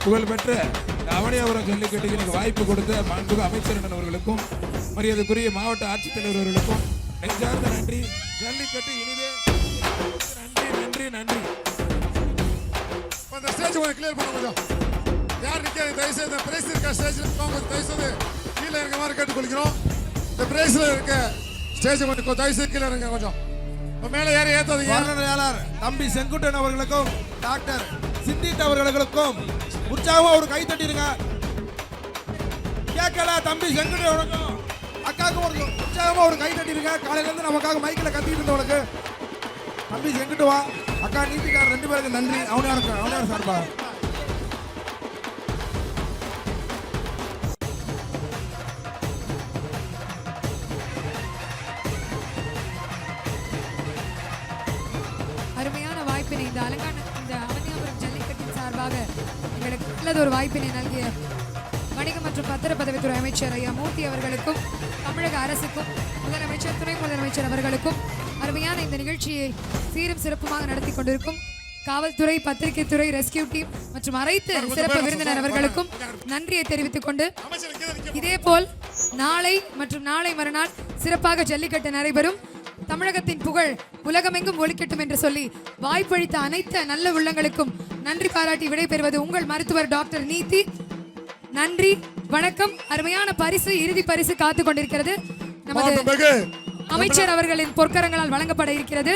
புகழ்பெற்ற அவனியாபுரம் ஜல்லிக்கட்டுக்கு எனக்கு வாய்ப்பு கொடுத்த மாண்புமிகு அமைச்சர் அவர்களுக்கும் மரியாதைக்குரிய மாவட்ட ஆட்சித்தலைவர் அவர்களுக்கும் நெஞ்சார்ந்த நன்றி. ஜல்லிக்கட்டு இனிதே. நன்றி நன்றி நன்றி. அந்த ஸ்டேஜ் கொஞ்சம் கிளியர் பண்ண கொஞ்சம். யார் நிற்காது தயவுசெய்து இந்த பிரைஸ் இருக்க ஸ்டேஜில் கொஞ்சம் தயவுசெய்து கீழே இருக்க மாதிரி கேட்டுக்கொள்கிறோம். இந்த பிரைஸில் இருக்க ஸ்டேஜ் கொஞ்சம் தயவுசெய்து கீழே இருங்க கொஞ்சம். மேலே யாரும் ஏற்றாதீங்க. வர்ணனையாளர் தம்பி செங்குட்டன் அவர்களுக்கும் டாக்டர் சித்தித் அவர்களுக்கும் உற்சாகமா ஒரு கை தட்டிருங்க. கேட்கல தம்பி செங்குட்டன் அவர்களுக்கும் அக்காவுக்கும் ஒரு உற்சாகமா ஒரு கை தட்டிருங்க. காலையில இருந்து நமக்காக மைக்கில் கத்திட்டு இருந்தவனுக்கு தம்பி செங்குட்டு வா அக்கா நீதிக்காரர் 2 பேருக்கு நன்றி. அவனார் சார்பா அருமையான வாய்ப்பினை இந்த அவனியாபுரம் ஜல்லிக்கட்டின் சார்பாக எங்களுக்கு நல்லது ஒரு வாய்ப்பினை நல்கிய வணிக மற்றும் பத்திரப்பதிவுத்துறை அமைச்சர் ஐயா மூர்த்தி அவர்களுக்கும் தமிழக அரசுக்கும் முதலமைச்சர் துணை முதலமைச்சர் அவர்களுக்கும் அருமையான இந்த நிகழ்ச்சியை சீரும் சிறப்புமாக நடத்தி கொண்டிருக்கும் காவல்துறை, பத்திரிகை துறை, ரெஸ்கியூ டீம் மற்றும் அனைத்து சிறப்பு விருந்தினர் அவர்களுக்கும் நன்றியை தெரிவித்துக் கொண்டு இதேபோல் நாளை மற்றும் நாளை மறுநாள் சிறப்பாக ஜல்லிக்கட்டு நடைபெறும். தமிழகத்தின் புகழ் உலகமெங்கும் ஒலிக்கட்டும் என்று சொல்லி வாய்ப்பளித்த அனைத்து நல்ல உள்ளங்களுக்கும் நன்றி பாராட்டி விடைபெறுவது உங்கள் மருத்துவர் டாக்டர் நீதி. நன்றி, வணக்கம். அருமையான பரிசு, இறுதி பரிசு காத்துக் கொண்டிருக்கிறது. நமது அமைச்சர் அவர்களின் பொற்கரங்களால் வழங்கப்பட இருக்கிறது.